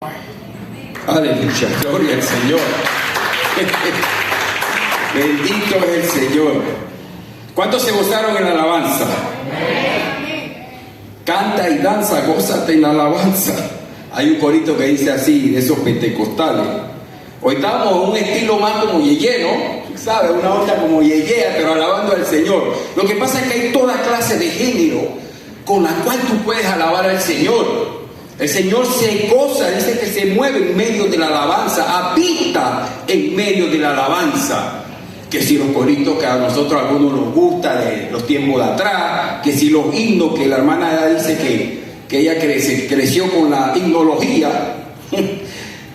Aleluya, gloria al Señor. Bendito es el Señor. ¿Cuántos se gozaron en la alabanza? Canta y danza, gózate en la alabanza. Hay un corito que dice así, de esos pentecostales. Hoy estamos en un estilo más como yeye, ¿no? ¿Sabes? Una onda como yeyea, pero alabando al Señor. Lo que pasa es que hay toda clase de género con la cual tú puedes alabar al Señor. El Señor se goza, dice que se mueve en medio de la alabanza, habita en medio de la alabanza. Que si los coritos que a nosotros a algunos nos gusta de los tiempos de atrás, que si los himnos que la hermana dice que ella creció con la himnología,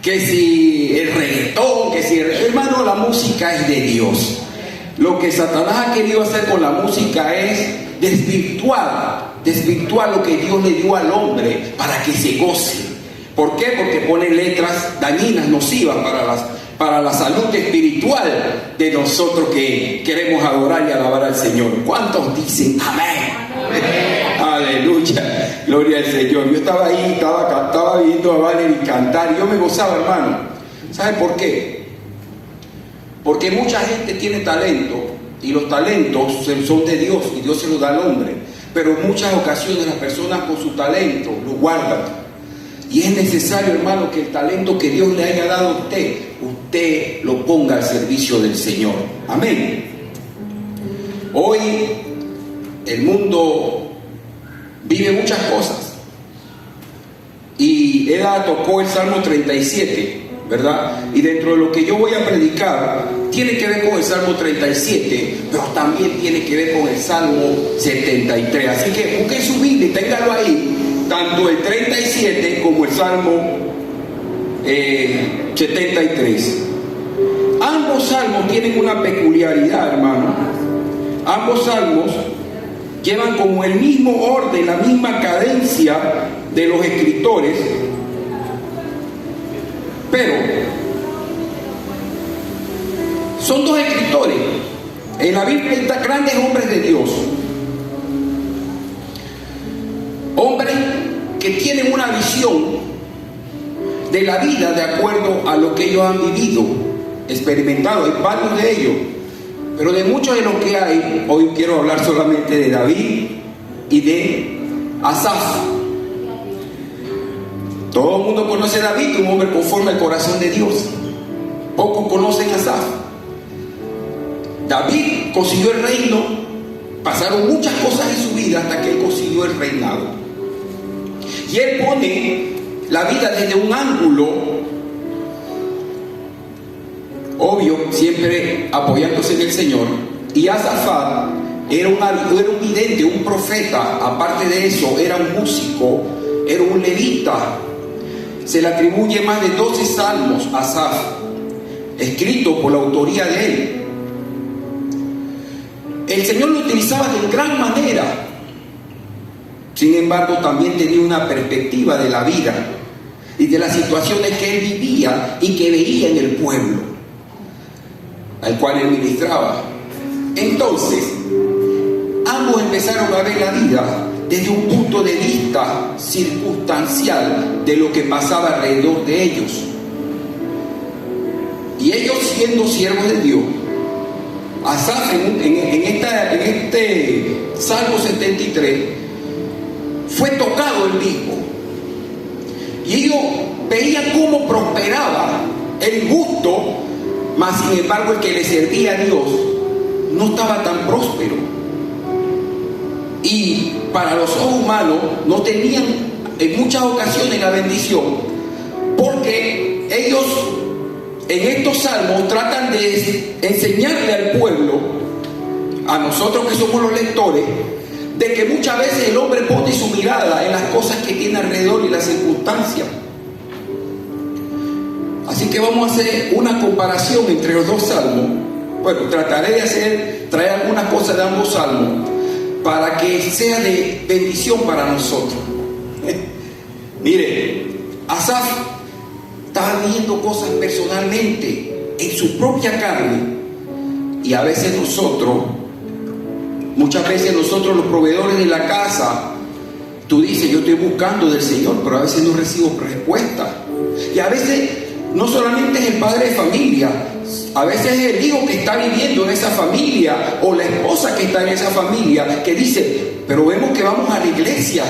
que si el reggaetón, hermano, la música es de Dios. Lo que Satanás ha querido hacer con la música es desvirtuar lo que Dios le dio al hombre para que se goce. ¿Por qué? Porque pone letras dañinas, nocivas para la salud espiritual de nosotros que queremos adorar y alabar al Señor. ¿Cuántos dicen amén? Aleluya, gloria al Señor. Yo estaba ahí, estaba viendo a Valerie cantar y yo me gozaba, hermano. ¿Saben por qué? Porque mucha gente tiene talento y los talentos son de Dios y Dios se los da al hombre. Pero en muchas ocasiones las personas con su talento lo guardan. Y es necesario, hermano, que el talento que Dios le haya dado a usted lo ponga al servicio del Señor. Amén. Hoy el mundo vive muchas cosas. Y ella tocó el Salmo 37, ¿verdad? Y dentro de lo que yo voy a predicar, tiene que ver con el Salmo 37, pero también tiene que ver con el Salmo 73. Así que busquen su Biblia y téngalo ahí, tanto el 37 como el Salmo 73. Ambos salmos tienen una peculiaridad, hermano. Ambos salmos llevan como el mismo orden, la misma cadencia de los escritores, pero son dos escritores. En la Biblia están grandes hombres de Dios, hombres que tienen una visión de la vida de acuerdo a lo que ellos han vivido, experimentado. Hay varios de ellos, pero de muchos de los que hay, hoy quiero hablar solamente de David y de Asaf. Todo el mundo conoce a David, un hombre conforme al corazón de Dios. Pocos conocen a Asaf. David consiguió el reino, pasaron muchas cosas en su vida hasta que él consiguió el reinado. Y él pone la vida desde un ángulo, obvio, siempre apoyándose en el Señor. Y Asaf era un vidente, un profeta. Aparte de eso, era un músico, era un levita. Se le atribuye más de 12 salmos a Asaf, escritos por la autoría de él. El Señor lo utilizaba de gran manera. Sin embargo, también tenía una perspectiva de la vida y de las situaciones que él vivía y que veía en el pueblo al cual él ministraba. Entonces, ambos empezaron a ver la vida desde un punto de vista circunstancial de lo que pasaba alrededor de ellos. Y ellos, siendo siervos de Dios, Asaf en este Salmo 73 fue tocado él mismo, y ellos veían cómo prosperaba el justo, mas sin embargo el que le servía a Dios no estaba tan próspero, y para los ojos humanos no tenían en muchas ocasiones la bendición, porque ellos en estos salmos tratan de enseñarle al pueblo, a nosotros que somos los lectores, de que muchas veces el hombre pone su mirada en las cosas que tiene alrededor y las circunstancias. Así que vamos a hacer una comparación entre los dos salmos. Bueno, trataré de traer algunas cosas de ambos salmos para que sea de bendición para nosotros. Mire, Asaf estaba viendo cosas personalmente en su propia carne, y a veces muchas veces nosotros los proveedores de la casa, tú dices, yo estoy buscando del Señor, pero a veces no recibo respuesta. Y a veces no solamente es el padre de familia, a veces es el hijo que está viviendo en esa familia o la esposa que está en esa familia que dice, pero vemos que vamos a la iglesia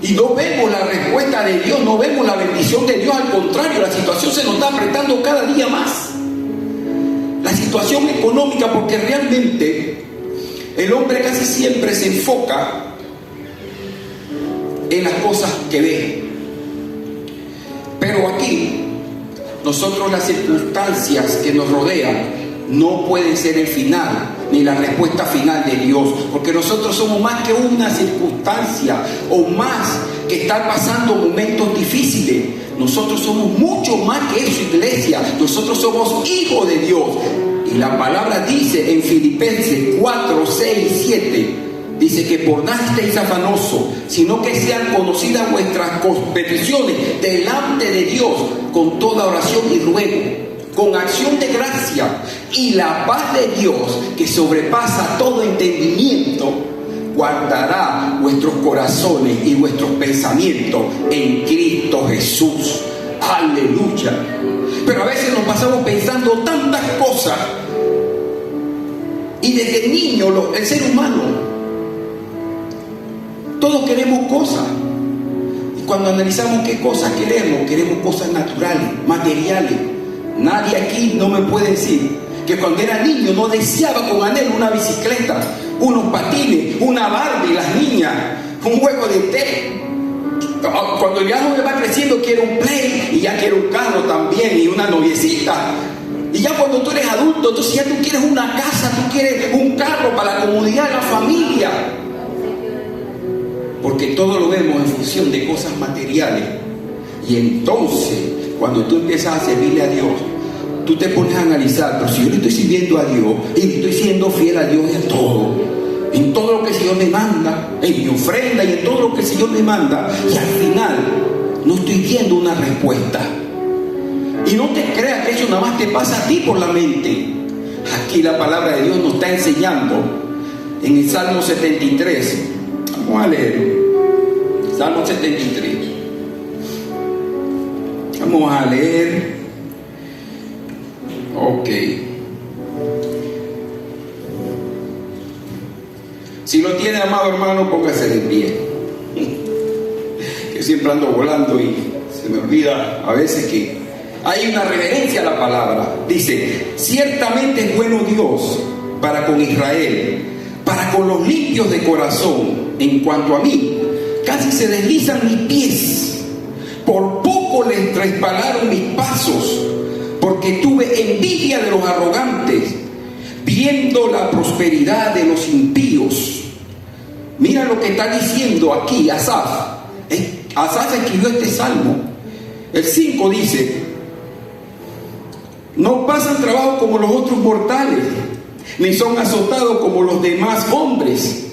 y no vemos la respuesta de Dios, no vemos la bendición de Dios. Al contrario, la situación se nos está apretando cada día más. La situación económica, porque realmente el hombre casi siempre se enfoca en las cosas que ve. Pero aquí, nosotros, las circunstancias que nos rodean no pueden ser el final ni la respuesta final de Dios, porque nosotros somos más que una circunstancia o más que estar pasando momentos difíciles. Nosotros somos mucho más que eso, iglesia. Nosotros somos hijos de Dios, y la palabra dice en Filipenses 4, 6 y 7, dice que por nada estéis afanosos, sino que sean conocidas vuestras peticiones delante de Dios con toda oración y ruego, con acción de gracia, y la paz de Dios, que sobrepasa todo entendimiento, guardará vuestros corazones y vuestros pensamientos en Cristo Jesús. Aleluya. Pero a veces nos pasamos pensando tantas cosas, y desde niño el ser humano, todos queremos cosas. Y cuando analizamos qué cosas queremos cosas naturales, materiales. Nadie aquí no me puede decir que cuando era niño no deseaba con anhelo una bicicleta, unos patines, una Barbie, las niñas, un juego de té. Cuando ya uno va creciendo quiere un play, y ya quiere un carro también, y una noviecita. Y ya cuando tú eres adulto, entonces ya tú quieres una casa, tú quieres un carro para la comodidad de la familia. Porque todo lo vemos en función de cosas materiales. Y entonces, cuando tú empiezas a servirle a Dios, tú te pones a analizar, pero si yo le estoy sirviendo a Dios y le estoy siendo fiel a Dios en todo lo que el Señor me manda, en mi ofrenda y en todo lo que el Señor me manda, y al final no estoy viendo una respuesta. Y no te creas que eso nada más te pasa a ti por la mente. Aquí la palabra de Dios nos está enseñando en el Salmo 73. Vamos a leer Salmo 73. Vamos a leer. Ok. Si lo tiene, amado hermano, póngase de pie. Que siempre ando volando y se me olvida a veces que hay una reverencia a la palabra. Dice: ciertamente es bueno Dios para con Israel, para con los limpios de corazón. En cuanto a mí, casi se deslizan mis pies, por poco les resbalaron mis pasos, porque tuve envidia de los arrogantes, viendo la prosperidad de los impíos. Mira lo que está diciendo aquí Asaf. Asaf escribió este salmo. El 5 dice: no pasan trabajo como los otros mortales, ni son azotados como los demás hombres.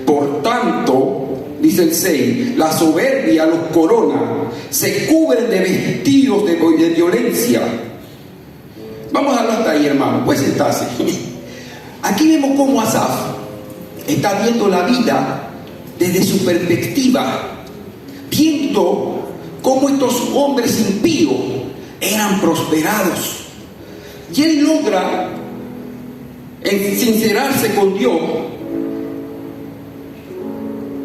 Por tanto, dice el 6, la soberbia los corona, se cubren de vestidos de violencia. Vamos a hablar hasta ahí, hermano. Pues sentarse. Aquí vemos cómo Asaf está viendo la vida desde su perspectiva, viendo cómo estos hombres impíos eran prosperados. Y él logra sincerarse con Dios,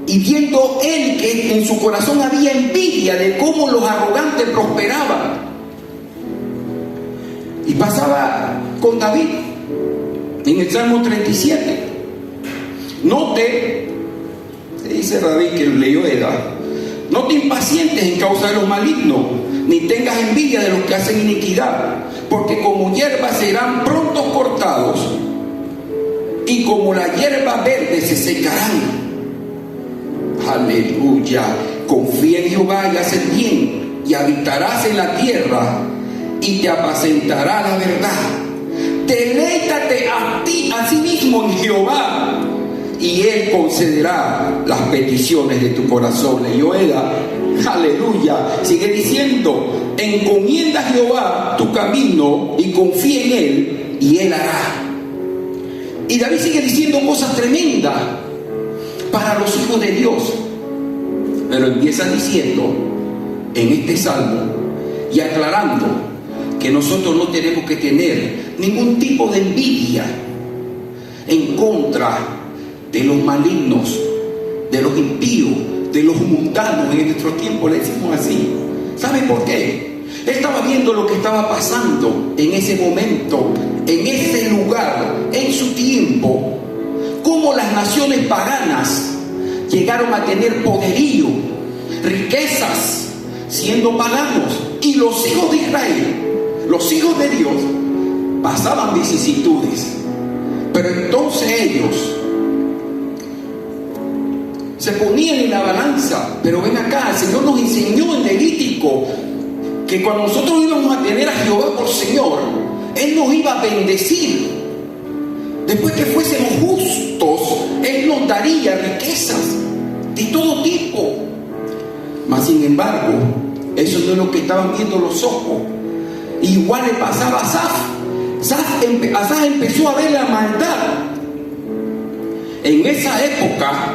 y viendo él que en su corazón había envidia de cómo los arrogantes prosperaban. Y pasaba con David en el Salmo 37. Note, dice David que leyó Eda: no te impacientes en causa de los malignos, ni tengas envidia de los que hacen iniquidad, porque como hierba serán pronto cortados, y como la hierba verde se secarán. Aleluya. Confía en Jehová y haz el bien, y habitarás en la tierra, y te apacentará la verdad. Deleítate a sí mismo en Jehová, y Él concederá las peticiones de tu corazón. Leyó Eda. Aleluya. Sigue diciendo: encomienda a Jehová tu camino y confía en Él, y Él hará. Y David sigue diciendo cosas tremendas para los hijos de Dios, pero empieza diciendo en este salmo y aclarando que nosotros no tenemos que tener ningún tipo de envidia en contra de los malignos, de los impíos, de los mundanos. En nuestro tiempo le decimos así. ¿Sabe por qué? Él estaba viendo lo que estaba pasando en ese momento, en ese lugar, en su tiempo, cómo las naciones paganas llegaron a tener poderío, riquezas, siendo paganos, y los hijos de Israel, los hijos de Dios, pasaban vicisitudes. Pero entonces ellos se ponían en la balanza. Pero ven acá, el Señor nos enseñó en Levítico que cuando nosotros íbamos a tener a Jehová por Señor, Él nos iba a bendecir. Después que fuésemos justos, Él nos daría riquezas de todo tipo. Mas sin embargo, eso no es lo que estaban viendo los ojos. Igual le pasaba a Asaf. Asaf empezó a ver la maldad en esa época,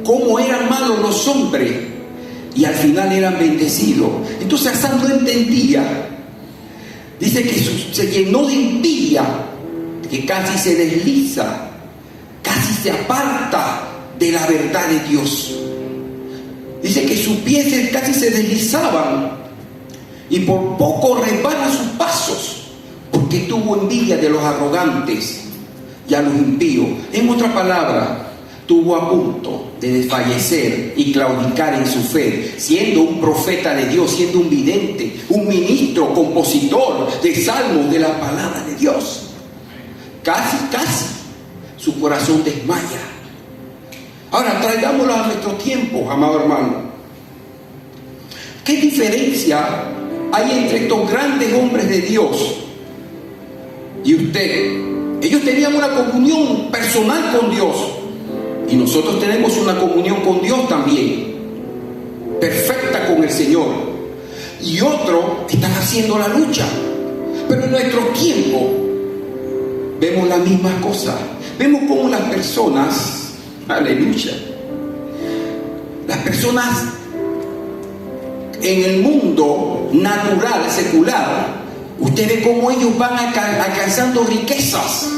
cómo eran malos los hombres y al final eran bendecidos. Entonces Asaf no entendía. Dice que se llenó de envidia, que casi se desliza, casi se aparta de la verdad de Dios. Dice que sus pies casi se deslizaban y por poco resbala sus pasos, porque tuvo envidia de los arrogantes y a los impíos. En otra palabra, estuvo a punto de desfallecer y claudicar en su fe, siendo un profeta de Dios, siendo un vidente, un ministro, compositor de salmos de la palabra de Dios. Casi su corazón desmaya. Ahora traigámoslo a nuestro tiempo, amado hermano. ¿Qué diferencia hay entre estos grandes hombres de Dios y usted? Ellos tenían una comunión personal con Dios y nosotros tenemos una comunión con Dios también, perfecta con el Señor. Y otros están haciendo la lucha. Pero en nuestro tiempo vemos la misma cosa. Vemos cómo las personas, aleluya, las personas en el mundo natural, secular, usted ve cómo ellos van alcanzando riquezas.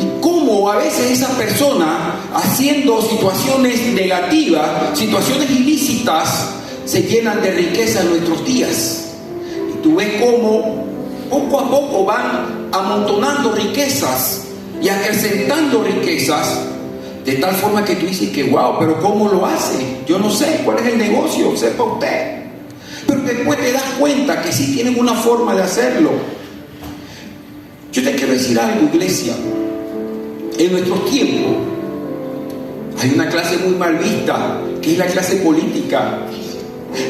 Y cómo a veces esas personas, haciendo situaciones negativas, situaciones ilícitas, se llenan de riqueza en nuestros días. Y tú ves cómo poco a poco van amontonando riquezas y acrecentando riquezas, de tal forma que tú dices que wow, pero ¿cómo lo hace? Yo no sé cuál es el negocio, sepa usted. Pero después te das cuenta que sí tienen una forma de hacerlo. Yo te quiero decir algo, iglesia. En nuestro tiempo hay una clase muy mal vista, que es la clase política.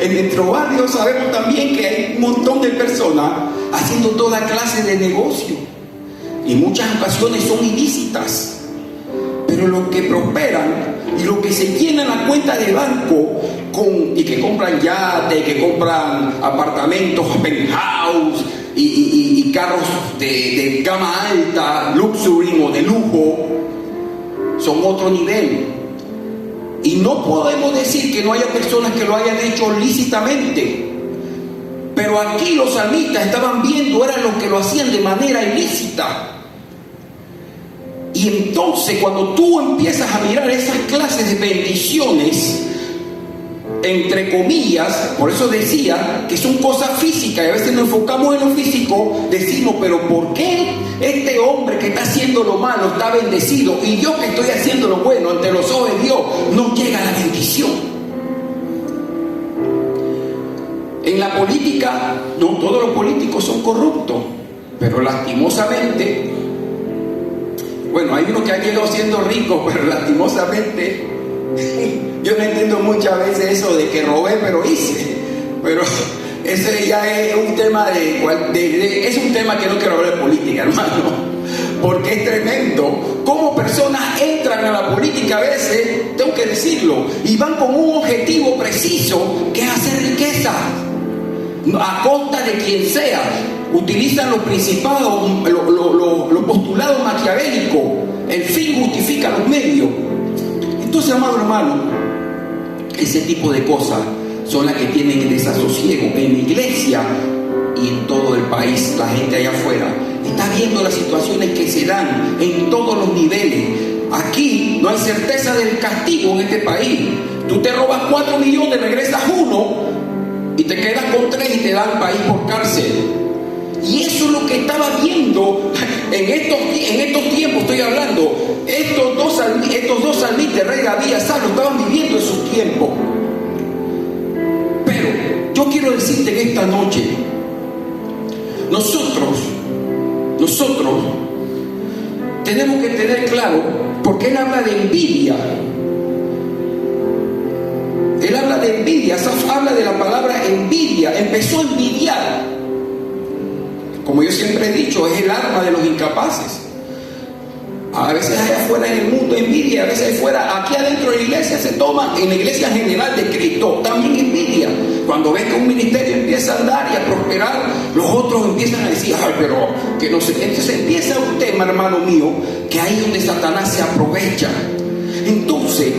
En nuestro barrio sabemos también que hay un montón de personas haciendo toda clase de negocio, y en muchas ocasiones son ilícitas. Pero los que prosperan y los que se llenan la cuenta de banco y que compran yates, que compran apartamentos, penthouse y carros de gama alta, luxury o de lujo, son otro nivel. Y no podemos decir que no haya personas que lo hayan hecho lícitamente. Pero aquí los salmistas estaban viendo, eran los que lo hacían de manera ilícita. Y entonces cuando tú empiezas a mirar esas clases de bendiciones, entre comillas, por eso decía que son cosas físicas, y a veces nos enfocamos en lo físico, decimos, pero ¿por qué este hombre que está haciendo lo malo está bendecido y yo que estoy haciendo lo bueno ante los ojos de Dios no llega a la bendición? En la política, no todos los políticos son corruptos, pero lastimosamente, bueno, hay unos que han llegado siendo ricos, pero lastimosamente, yo no entiendo muchas veces eso de que robé pero hice. Pero ese ya es un tema es un tema que no quiero hablar de política, hermano, porque es tremendo. Cómo personas entran a la política a veces, tengo que decirlo, y van con un objetivo preciso, que es hacer riqueza a costa de quien sea. Utilizan los principados, los postulados maquiavélicos. El fin justifica los medios. Entonces, amado hermano, ese tipo de cosas son las que tienen el desasosiego. En la iglesia país, la gente allá afuera está viendo las situaciones que se dan en todos los niveles. Aquí no hay certeza del castigo en este país. Tú te robas 4 millones, regresas 1 y te quedas con 3 y te dan país por cárcel. Y eso es lo que estaba viendo en estos tiempos. Estoy hablando, estos dos salmistas, Rey David y Asaf, estaban viviendo esos tiempos. Pero yo quiero decirte en esta noche, nosotros tenemos que tener claro, porque él habla de envidia. Él habla de envidia, Asaf habla de la palabra envidia. Empezó a envidiar. Como yo siempre he dicho, es el arma de los incapaces. A veces allá afuera en el mundo envidia, a veces afuera, aquí adentro de la iglesia se toma, en la iglesia general de Cristo, también envidia. Cuando ves que un ministerio empieza a andar y a prosperar, los otros empiezan a decir, ay, pero que no sé. Entonces empieza un tema, hermano mío, que ahí es donde Satanás se aprovecha. Entonces,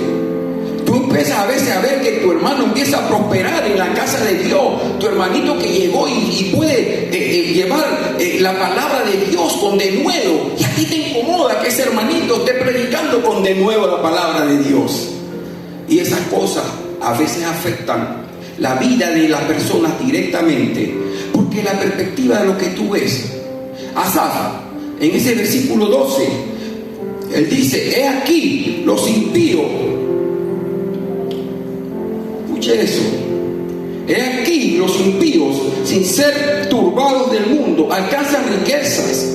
tú empiezas a veces a ver que tu hermano empieza a prosperar en la casa de Dios, tu hermanito que llegó y puede llevar la palabra de Dios con denuedo, y a ti te incomoda que ese hermanito esté predicando con denuedo la palabra de Dios. Y esas cosas a veces afectan la vida de las personas directamente, porque la perspectiva de lo que tú ves. Asaf, en ese versículo 12, él dice, he aquí los impíos. Escuche eso. He aquí los impíos, sin ser turbados del mundo, alcanzan riquezas.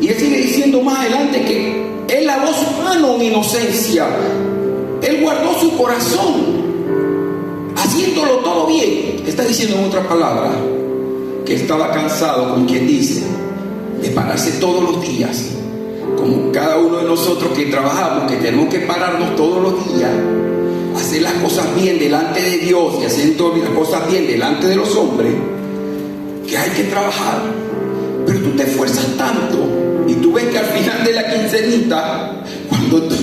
Y él sigue diciendo más adelante que él lavó su mano en inocencia. Él guardó su corazón, haciéndolo todo bien. Está diciendo en otras palabras que estaba cansado, como quien dice, de pararse todos los días, como cada uno de nosotros que trabajamos, que tenemos que pararnos todos los días, hacer las cosas bien delante de Dios y hacer todas las cosas bien delante de los hombres, que hay que trabajar. Pero tú te esfuerzas tanto y tú ves que al final de la quincenita, cuando tú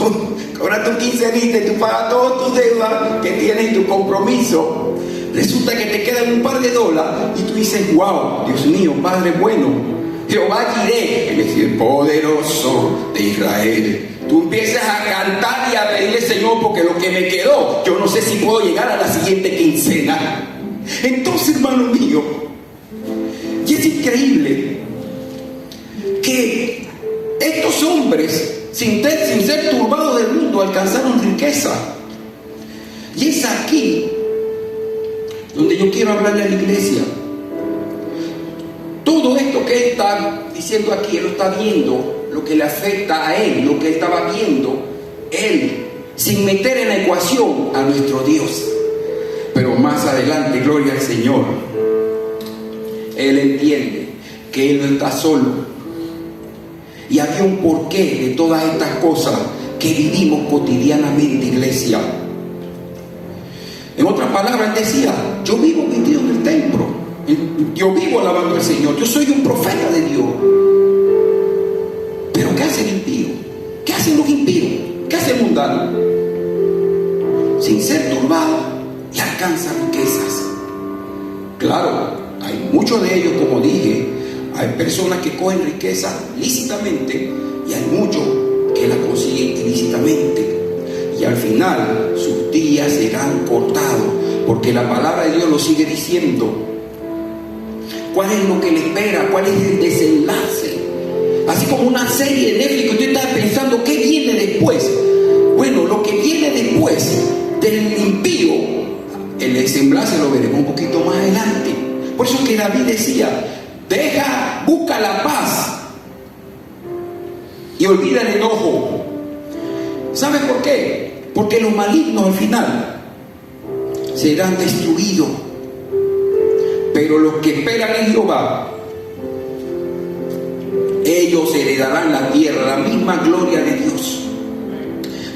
cobras tu quincenita y tú pagas todas tus deudas que tienes y tu compromiso, resulta que te quedan un par de dólares y tú dices, wow, Dios mío, Padre bueno, Jehová Jireh, es decir, poderoso de Israel. Tú empiezas a cantar y a pedirle, Señor, porque lo que me quedó, yo no sé si puedo llegar a la siguiente quincena. Entonces, hermano mío, y es increíble que estos hombres, sin ser turbados del mundo, alcanzaron riqueza. Y es aquí donde yo quiero hablarle a la iglesia. Todo esto que él está diciendo aquí, él lo está viendo, lo que le afecta a él, lo que él estaba viendo, él, sin meter en la ecuación a nuestro Dios. Pero más adelante, gloria al Señor, él entiende que él no está solo. Y había un porqué de todas estas cosas que vivimos cotidianamente, iglesia. En otras palabras, él decía, yo vivo metido en el templo, yo vivo alabando al Señor, yo soy un profeta de Dios. Pero ¿qué hace el impío? ¿Qué hacen los impíos? ¿Qué hace el mundano? Sin ser turbado, y alcanza riquezas. Claro, hay muchos de ellos, como dije, hay personas que cogen riqueza lícitamente y hay muchos que la consiguen ilícitamente. Y al final sus días serán cortados, porque la palabra de Dios lo sigue diciendo. ¿Cuál es lo que le espera? ¿Cuál es el desenlace? Así como una serie de Netflix, usted está pensando, ¿qué viene después? Bueno, lo que viene después del impío, el desenlace lo veremos un poquito más adelante. Por eso que David decía, busca la paz y olvida el enojo. ¿Sabes por qué? Porque los malignos al final serán destruidos, pero los que esperan en Jehová, ellos heredarán la tierra, la misma gloria de Dios.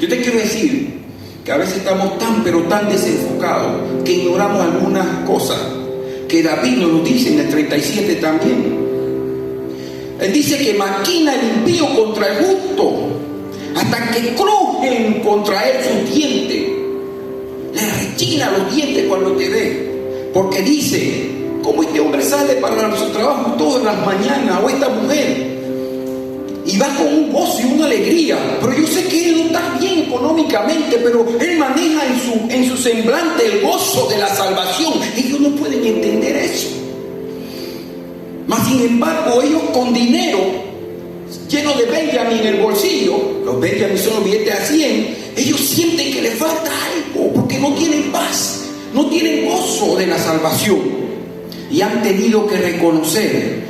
Yo te quiero decir que a veces estamos tan pero tan desenfocados que ignoramos algunas cosas que David nos lo dice en el 37 también. Él dice que maquina el impío contra el justo hasta que crujen contra él sus dientes. Le rechina los dientes cuando te ve, porque dice Como este hombre sale para su trabajo todas las mañanas, o esta mujer, y va con un gozo y una alegría, pero yo sé que él no está bien económicamente, pero él maneja en su semblante el gozo de la salvación. Ellos no pueden entender eso. Mas sin embargo, ellos con dinero lleno de Benjamin en el bolsillo, los Benjamin son los billetes a 100, ellos sienten que les falta algo, porque no tienen paz, no tienen gozo de la salvación, y han tenido que reconocer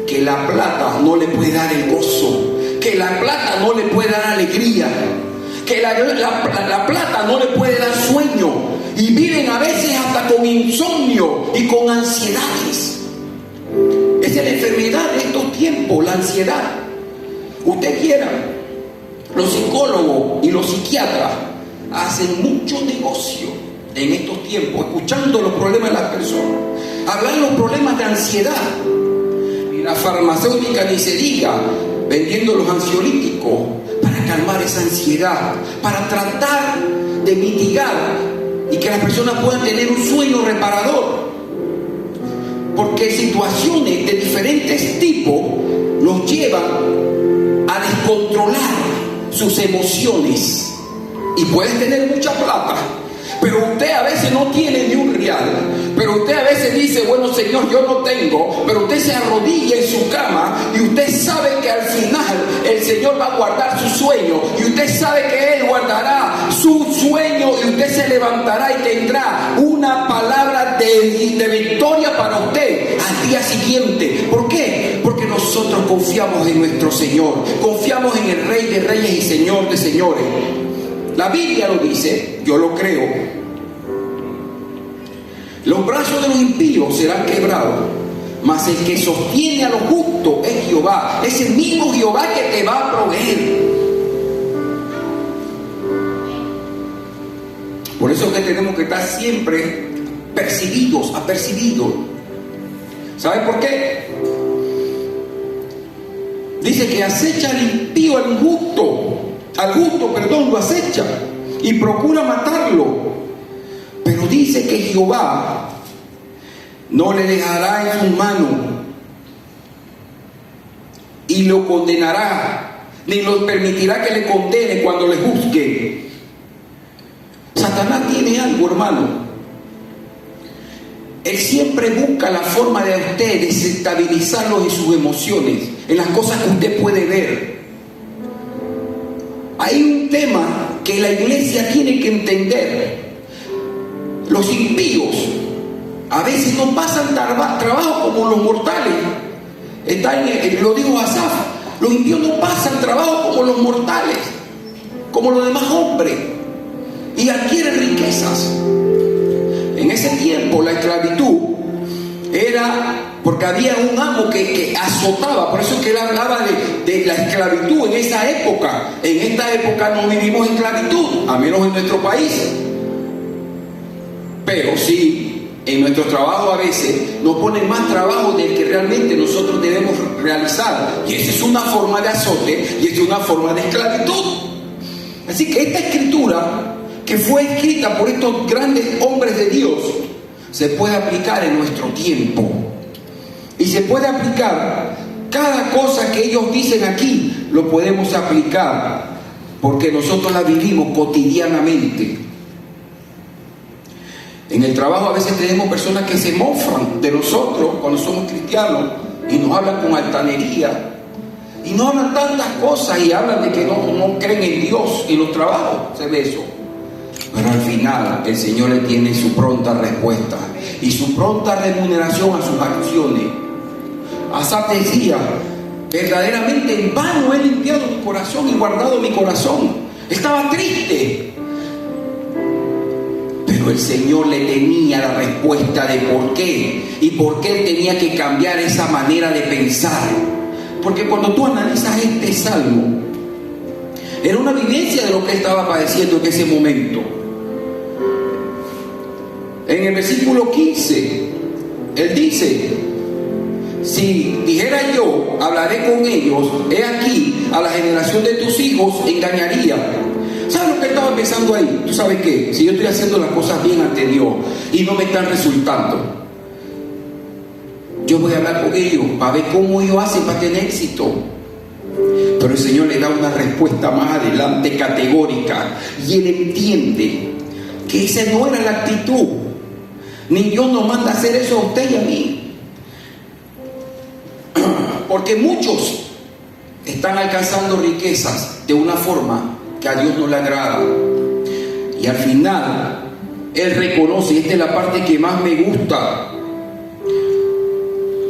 que la plata no le puede dar el gozo, que la plata no le puede dar alegría, que la plata no le puede dar sueño, y viven a veces hasta con insomnio y con ansiedades. Esa es la enfermedad de estos tiempos, la ansiedad. Usted quiera, los psicólogos y los psiquiatras hacen mucho negocio en estos tiempos, escuchando los problemas de las personas, hablar de los problemas de ansiedad. Y la farmacéutica ni se diga, vendiendo los ansiolíticos para calmar esa ansiedad, para tratar de mitigar y que las personas puedan tener un sueño reparador. Porque situaciones de diferentes tipos los llevan a descontrolar sus emociones, y puedes tener mucha plata, pero usted a veces no tiene ni un real, pero usted a veces dice, bueno Señor, yo no tengo, pero usted se arrodilla en su cama y usted sabe que al final el Señor va a guardar su sueño, y usted sabe que Él guardará su sueño, y usted se levantará y tendrá una palabra de victoria para usted al día siguiente. ¿Por qué? Porque nosotros confiamos en nuestro Señor, confiamos en el Rey de Reyes y Señor de Señores. La Biblia lo dice, yo lo creo. Los brazos de los impíos serán quebrados, mas el que sostiene a los justos es Jehová. Es el mismo Jehová que te va a proveer. Por eso es que tenemos que estar siempre apercibidos. ¿Sabe por qué? Dice que acecha al impío, al justo lo acecha y procura matarlo. Pero dice que Jehová no le dejará en su mano y lo condenará, ni lo permitirá que le condene cuando le juzgue. Satanás tiene algo, hermano. Él siempre busca la forma de usted desestabilizarlo en sus emociones, en las cosas que usted puede ver. Hay un tema que la iglesia tiene que entender. Los impíos a veces no pasan trabajo como los mortales. Lo dijo Asaf, los impíos no pasan trabajo como los mortales, como los demás hombres, y adquieren riquezas. En ese tiempo la esclavitud era porque había un amo que azotaba. Por eso es que él hablaba de la esclavitud en esa época. En esta época no vivimos esclavitud, a menos en nuestro país. Pero sí, en nuestro trabajo a veces nos ponen más trabajo del que realmente nosotros debemos realizar. Y esa es una forma de azote, y esa es una forma de esclavitud. Así que esta escritura, que fue escrita por estos grandes hombres de Dios, se puede aplicar en nuestro tiempo. Y se puede aplicar cada cosa que ellos dicen aquí, lo podemos aplicar, porque nosotros la vivimos cotidianamente. En el trabajo a veces tenemos personas que se mofan de nosotros cuando somos cristianos y nos hablan con altanería y nos hablan tantas cosas y hablan de que no creen en Dios. En los trabajos se ve eso. Pero al final el Señor le tiene su pronta respuesta y su pronta remuneración a sus acciones. Asaf decía, verdaderamente en vano he limpiado mi corazón y guardado mi corazón. Estaba triste, pero el Señor le tenía la respuesta de por qué y por qué él tenía que cambiar esa manera de pensar. Porque cuando tú analizas este salmo, era una vivencia de lo que él estaba padeciendo en ese momento. En el versículo 15, él dice, si dijera yo, hablaré con ellos, he aquí, a la generación de tus hijos engañaría. ¿Sabes lo que estaba pensando ahí? ¿Tú sabes qué? Si yo estoy haciendo las cosas bien ante Dios y no me están resultando, yo voy a hablar con ellos para ver cómo ellos hacen para tener éxito. Pero el Señor le da una respuesta más adelante categórica, y él entiende que esa no era la actitud, ni Dios nos manda a hacer eso a usted y a mí, porque muchos están alcanzando riquezas de una forma que a Dios no le agrada, y al final él reconoce, y esta es la parte que más me gusta,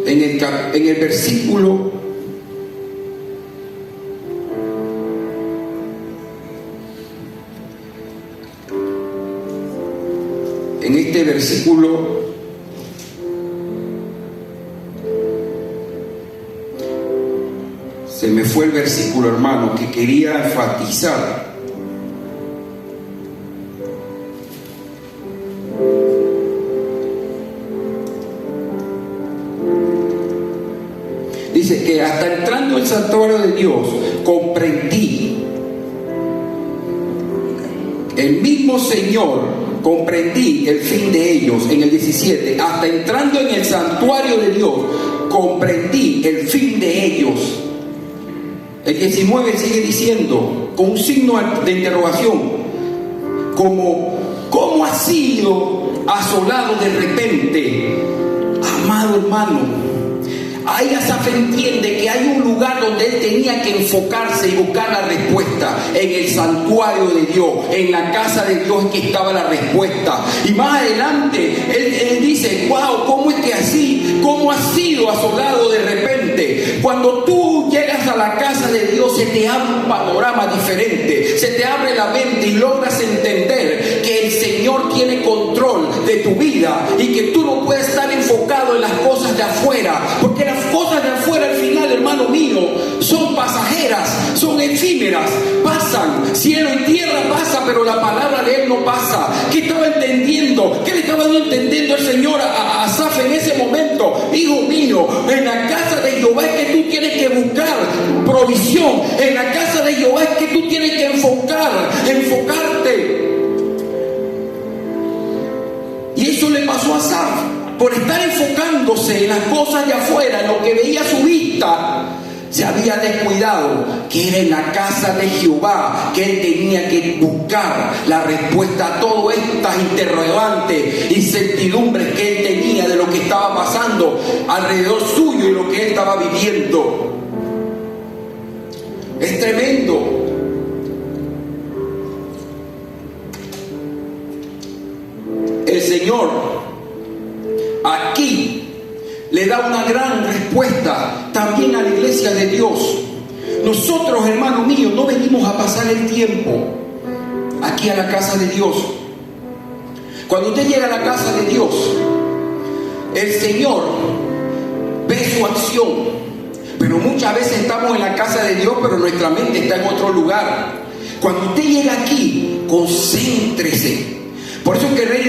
en el versículo se me fue el versículo, hermano, que quería enfatizar. Dice que hasta entrando al santuario de Dios comprendí, el mismo Señor, comprendí el fin de ellos. En el 17, hasta entrando en el santuario de Dios comprendí el fin de ellos. El 19 sigue diciendo con un signo de interrogación, ¿cómo ha sido asolado de repente? Amado hermano, ahí Asaf entiende que hay un lugar donde él tenía que enfocarse y buscar la respuesta. En el santuario de Dios, en la casa de Dios, que estaba la respuesta. Y más adelante él dice, wow, ¿cómo es que así? ¿Cómo ha sido asolado de repente? Cuando tú llegas a la casa de Dios, se te abre un panorama diferente, se te abre la mente y logras entender que el Señor tiene control de tu vida y que tú no puedes estar enfocado en las cosas de afuera, porque las cosas de afuera al final, hermano mío, son pasajeras, son efímeras, pasan, cielo y tierra pasa, pero la palabra de Él no pasa. ¿Qué estaba entendiendo? ¿Qué le estaba entendiendo el Señor a Asaf en ese momento? Hijo mío, en la casa de Jehová es que tú tienes que buscar provisión, en la casa de Jehová es que tú tienes que enfocarte. Y eso le pasó a Asaf. Por estar enfocándose en las cosas de afuera, en lo que veía su vista, se había descuidado que era en la casa de Jehová que él tenía que buscar la respuesta a todas estas interrogantes, incertidumbres que él tenía de lo que estaba pasando alrededor suyo y lo que él estaba viviendo. Es tremendo. El Señor aquí le da una gran respuesta también a la iglesia de Dios. Nosotros, hermano mío, no venimos a pasar el tiempo aquí a la casa de Dios. Cuando usted llega a la casa de Dios, el Señor ve su acción, pero muchas veces estamos en la casa de Dios, pero nuestra mente está en otro lugar. Cuando usted llega aquí, concéntrese. Por eso que el rey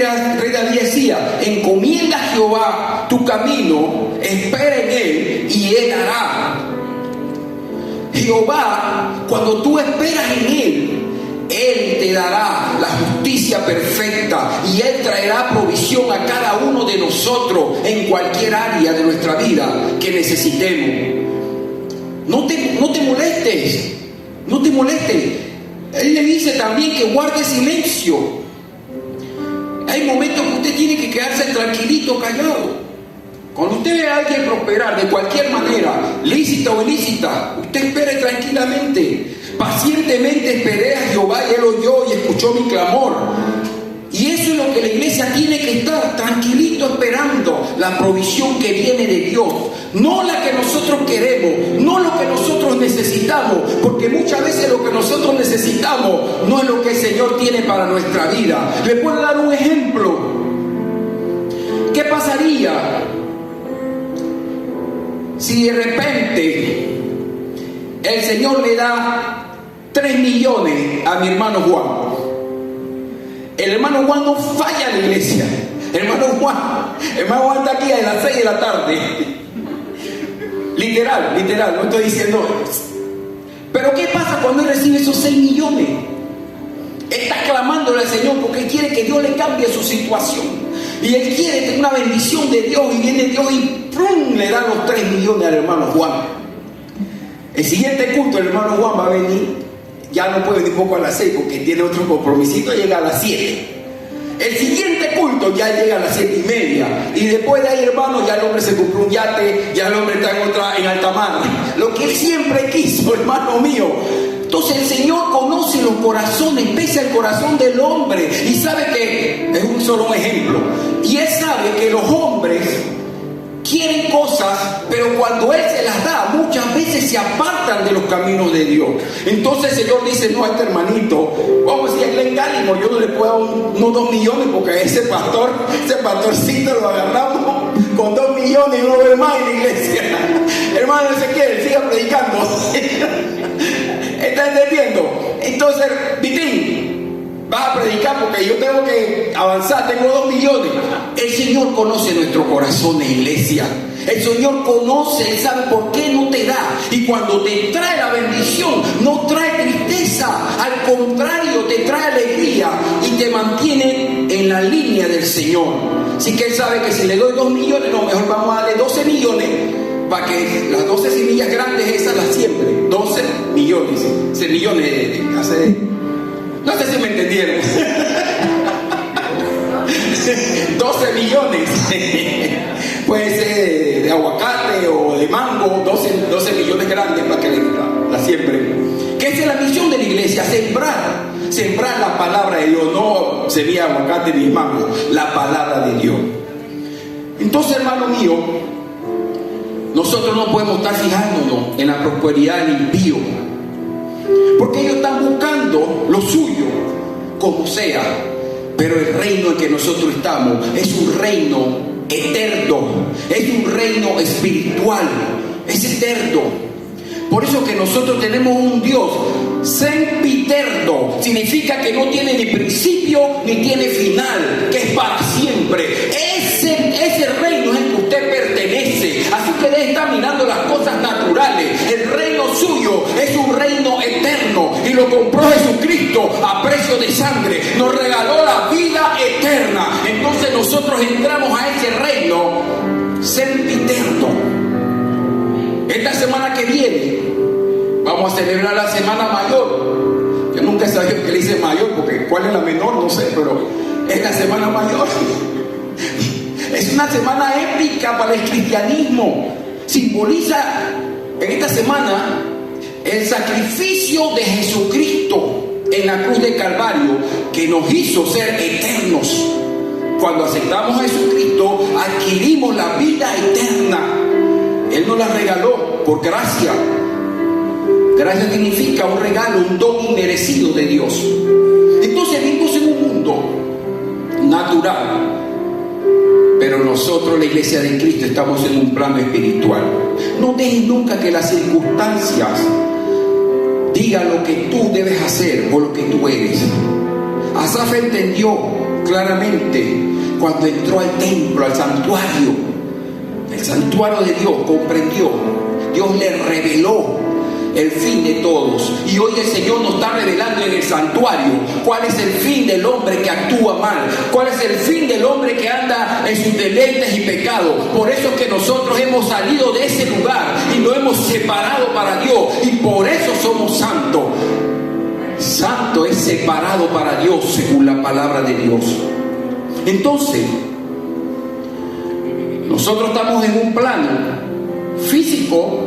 David decía, encomienda a Jehová tu camino, espera en Él y Él hará. Jehová, cuando tú esperas en Él, Él te dará la justicia perfecta y Él traerá provisión a cada uno de nosotros en cualquier área de nuestra vida que necesitemos. No te molestes, no te molestes. Él le dice también que guarde silencio. Hay momentos que usted tiene que quedarse tranquilito, callado. Cuando usted ve a alguien prosperar de cualquier manera, lícita o ilícita, usted espere tranquilamente. Pacientemente esperé a Jehová y Él oyó y escuchó mi clamor. Y eso es lo que la iglesia tiene que estar tranquilito esperando, la provisión que viene de Dios. No la que nosotros queremos, no lo que nosotros necesitamos, porque muchas veces lo que nosotros necesitamos no es lo que el Señor tiene para nuestra vida. Le puedo dar un ejemplo. ¿Qué pasaría si de repente el Señor le da 3 millones a mi hermano Juan? El hermano Juan no falla en la iglesia. El hermano Juan está aquí a las 6 de la tarde. Literal, no estoy diciendo. Pero ¿qué pasa cuando él recibe esos 6 millones? Él está clamándole al Señor porque él quiere que Dios le cambie su situación. Y él quiere tener una bendición de Dios. Y viene Dios y ¡prum! ¡pum!, le dan los 3 millones al hermano Juan. El siguiente culto, el hermano Juan va a venir, ya no puede venir poco a las 6 porque tiene otro compromisito, llega a las 7. El siguiente culto ya llega a las 7:30. Y después de ahí, hermano, ya el hombre se compró un yate, ya el hombre está en alta mar. Lo que él siempre quiso, hermano mío. Entonces el Señor conoce los corazones, pese al corazón del hombre. Y sabe que, es un solo ejemplo, y Él sabe que los hombres quieren cosas, pero cuando Él se las da, muchas veces se apartan de los caminos de Dios. Entonces el Señor dice: no, a este hermanito, vamos a decir, Glenn Gallimore, yo no le puedo dar unos 2 millones, porque ese pastorcito lo agarramos con 2 millones y no lo ve más en la iglesia. Hermano Ezequiel, siga predicando. ¿Está entendiendo? Entonces, Vitín, vas a predicar porque yo tengo que avanzar, tengo 2 millones. El Señor conoce nuestro corazón, iglesia. El Señor conoce, Él sabe por qué no te da. Y cuando te trae la bendición, no trae tristeza, al contrario, te trae alegría y te mantiene en la línea del Señor. Así que Él sabe que si le doy 2 millones, no, mejor vamos a darle 12 millones para que las 12 semillas grandes esas las siembre. 12 millones, no sé si me entendieron. 12 millones puede ser de aguacate o de mango, 12 millones grandes para que la siembren. Que esa es la misión de la iglesia: sembrar la palabra de Dios, no semilla de aguacate ni mango, la palabra de Dios. Entonces, hermano mío, nosotros no podemos estar fijándonos en la prosperidad del impío, porque ellos están buscando lo suyo como sea. Pero el reino en que nosotros estamos es un reino eterno, es un reino espiritual, es eterno. Por eso que nosotros tenemos un Dios sempiterno, significa que no tiene ni principio ni tiene final, que es para siempre. Ese reino es el que usted pertenece. Así que deje estar mirando las cosas naturales. El reino suyo es un reino eterno y lo compró Jesucristo a precio de sangre. Nos regaló la vida eterna. Entonces nosotros entramos a ese reino sempiterno. Esta semana que viene vamos a celebrar la Semana Mayor. Yo nunca he sabido que le dicen mayor, porque cuál es la menor, no sé, pero es la Semana Mayor. Es una semana épica para el cristianismo. Simboliza en esta semana el sacrificio de Jesucristo en la cruz de Calvario, que nos hizo ser eternos. Cuando aceptamos a Jesucristo, adquirimos la vida eterna. Él nos la regaló por gracia. Gracia significa un regalo, un don inmerecido de Dios. Entonces vivimos en un mundo natural, pero nosotros, la iglesia de Cristo, estamos en un plano espiritual. No dejes nunca que las circunstancias digan lo que tú debes hacer o lo que tú eres. Asaf entendió claramente cuando entró al templo, al santuario. El santuario de Dios, comprendió. Dios le reveló el fin de todos. Y hoy el Señor nos está revelando en el santuario cuál es el fin del hombre que actúa mal, cuál es el fin del hombre que anda en sus deleites y pecados. Por eso es que nosotros hemos salido de ese lugar y nos hemos separado para Dios, y por eso somos santos. Santo es separado para Dios según la palabra de Dios. Entonces, nosotros estamos en un plano físico,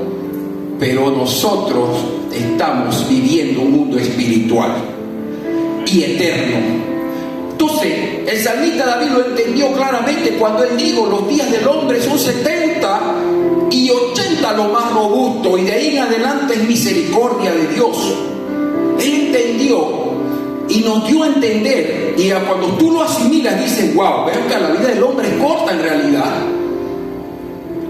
pero nosotros estamos viviendo un mundo espiritual y eterno. Entonces, el salmista David lo entendió claramente cuando él dijo: los días del hombre son 70 y 80 lo más robusto, y de ahí en adelante es misericordia de Dios. Él entendió y nos dio a entender, y cuando tú lo asimilas dices: wow, veo que la vida del hombre es corta en realidad,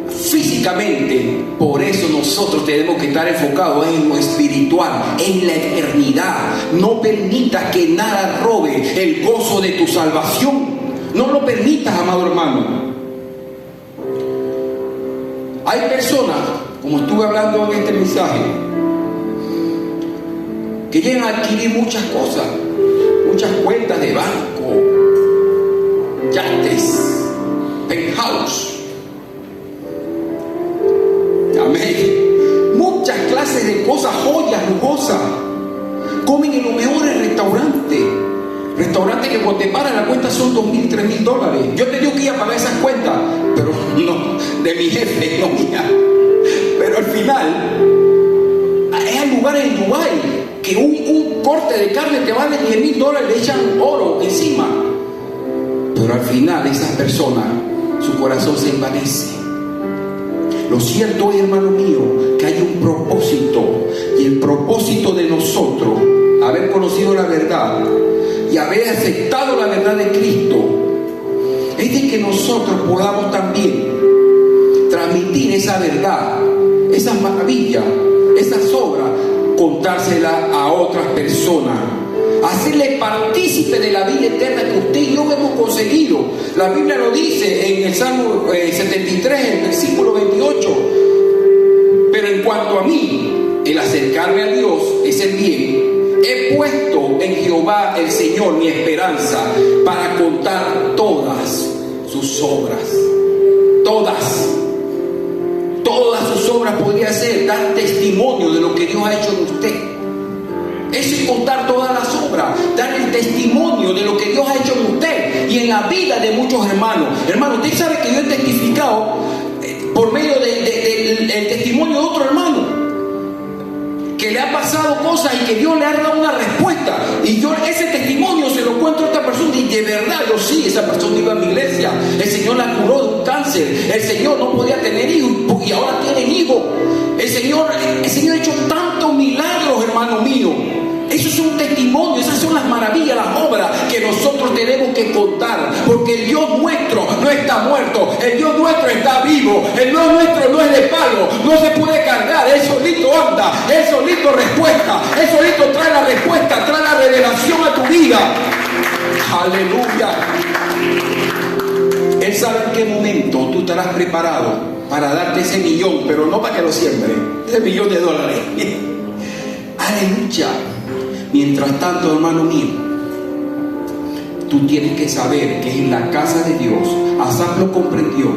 físicamente. Por eso nosotros tenemos que estar enfocados en lo espiritual, en la eternidad. No permitas que nada robe el gozo de tu salvación. No lo permitas, amado hermano. Hay personas, como estuve hablando en este mensaje, que llegan a adquirir muchas cosas, muchas cuentas de banco, yates, penthouse. muchas clases de cosas, joyas lujosas. Comen en los mejores restaurantes. Restaurantes que cuando te paran la cuenta son $2,000, $3,000. Yo te digo que iba a pagar esas cuentas, pero no, de mi jefe, no mía. Pero al final, hay lugares en Dubái que un corte de carne te vale $10,000, le echan oro encima. Pero al final esas personas, su corazón se envanece. Lo cierto es, hermano mío, que hay un propósito. Y el propósito de nosotros, haber conocido la verdad y haber aceptado la verdad de Cristo, es de que nosotros podamos también transmitir esa verdad, esas maravillas, esas obras, contárselas a otras personas, hacerle partícipe de la vida eterna que usted y yo hemos conseguido. La Biblia lo dice en el Salmo 73, el versículo 28. Pero en cuanto a mí, el acercarme a Dios es el bien. He puesto en Jehová el Señor mi esperanza para contar todas sus obras. Todas sus obras podría ser dar testimonio de lo que Dios ha hecho en usted. Eso es contar todas las obras, dar el testimonio de lo que Dios ha hecho en usted y en la vida de muchos hermanos. Hermano, usted sabe que yo he testificado por medio del testimonio de otro hermano que le ha pasado cosas y que Dios le ha dado una respuesta, y yo ese testimonio se lo cuento a esta persona, y de verdad yo sí, esa persona iba a mi iglesia, el Señor la curó de un cáncer, el Señor no podía tener hijos y ahora tienen hijos, el Señor ha hecho tantos milagros, hermano mío. Eso es un testimonio, esas son las maravillas, las obras que nosotros tenemos que contar, porque el Dios nuestro no está muerto, el Dios nuestro está vivo, el Dios nuestro no es de palo, no se puede cargar, Él solito anda, Él solito respuesta, Él solito trae la respuesta, trae la revelación a tu vida. Aleluya. Él sabe en qué momento tú estarás preparado para darte ese millón, pero no para que lo siembre, ese $1,000,000. Aleluya. Mientras tanto, hermano mío, tú tienes que saber que en la casa de Dios, Asaf lo comprendió.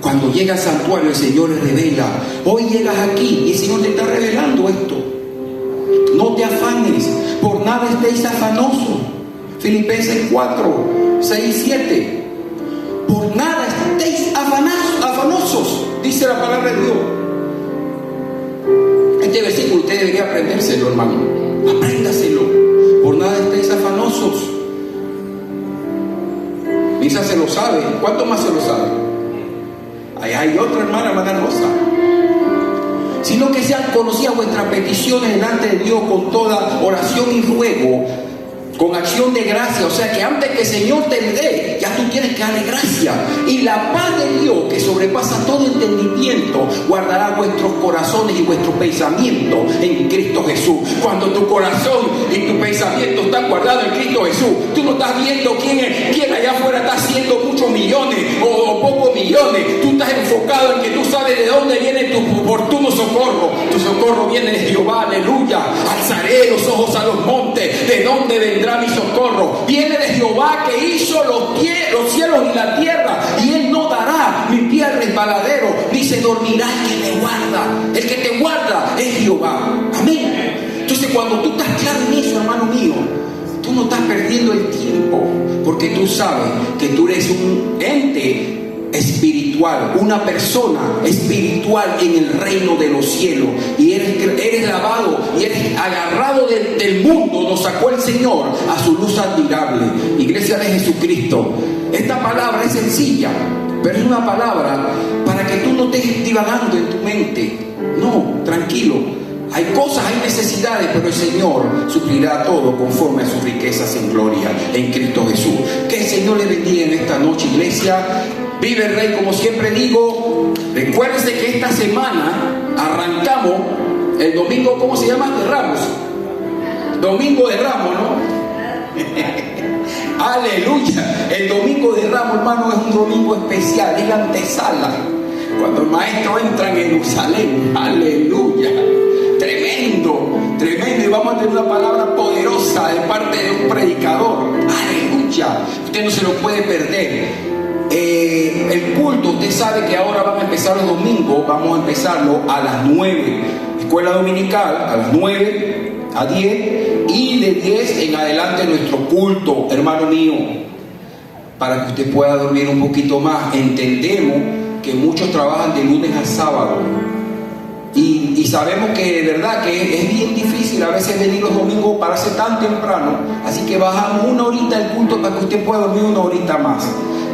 Cuando llega al santuario, el Señor le revela: hoy llegas aquí y el Señor te está revelando esto. No te afanes, por nada estéis afanosos. Filipenses 4, 6, 7. Por nada estéis afanosos, dice la palabra de Dios. Este versículo usted debería aprendérselo, hermano. Apréndaselo. Por nada estéis afanosos. Misa se lo sabe. ¿Cuánto más se lo sabe? Hay otra hermana Rosa. Sino que sean conocidas vuestras peticiones delante de Dios con toda oración y ruego, con acción de gracia. O sea que antes que el Señor te dé, ya tú tienes que darle gracia. Y la paz de Dios, que sobrepasa todo entendimiento, guardará vuestros corazones y vuestros pensamientos en Cristo Jesús. Cuando tu corazón y tu pensamiento están guardados en Cristo Jesús, tú no estás viendo quién allá afuera está haciendo muchos millones o pocos millones. Tú estás enfocado en que tú sabes de dónde viene tu oportuno socorro. Tu socorro viene de Jehová, aleluya. Alzaré los ojos a los montes, ¿de dónde vendrá mi socorro? Viene de Jehová, que hizo los cielos y la tierra, y Él no dará mi pie al resbaladero, ni se dormirá el que me guarda. El que te guarda es Jehová. Amén. Entonces, cuando tú estás claro en eso, hermano mío, tú no estás perdiendo el tiempo, porque tú sabes que tú eres un ente espiritual, una persona espiritual en el reino de los cielos, y eres lavado y eres agarrado del mundo. Nos sacó el Señor a su luz admirable. Iglesia de Jesucristo, esta palabra es sencilla, pero es una palabra para que tú no estés divagando en tu mente. No, tranquilo. Hay cosas, hay necesidades, pero el Señor suplirá todo conforme a sus riquezas en gloria en Cristo Jesús. Que el Señor le bendiga en esta noche, iglesia. Vive el Rey, como siempre digo. Recuérdense que esta semana arrancamos el domingo, ¿cómo se llama? De Ramos. Domingo de Ramos, ¿no? Aleluya. El domingo de Ramos, hermano, es un domingo especial, es la antesala. Cuando el maestro entra en Jerusalén, aleluya. Tremendo, tremendo. Y vamos a tener una palabra poderosa de parte de un predicador. Aleluya. Usted no se lo puede perder. El culto, usted sabe que ahora van a empezar los domingos, vamos a empezarlo a las 9, escuela dominical, a las 9 a 10, y de 10 en adelante nuestro culto, hermano mío, para que usted pueda dormir un poquito más. Entendemos que muchos trabajan de lunes a sábado, y sabemos que de verdad que es bien difícil a veces venir los domingos para hacer tan temprano, así que bajamos una horita el culto para que usted pueda dormir una horita más.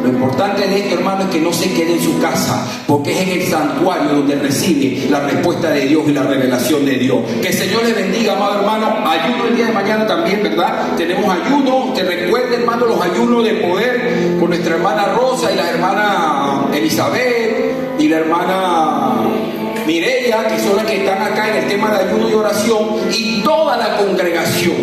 Lo importante de esto, hermano, es que no se quede en su casa, porque es en el santuario donde recibe la respuesta de Dios y la revelación de Dios. Que el Señor le bendiga, amado hermano. Ayuno el día de mañana también, ¿verdad? Tenemos ayuno. Te recuerde, hermano, los ayunos de poder con nuestra hermana Rosa y la hermana Elizabeth y la hermana Mireya, que son las que están acá en el tema de ayuno y oración, y toda la congregación.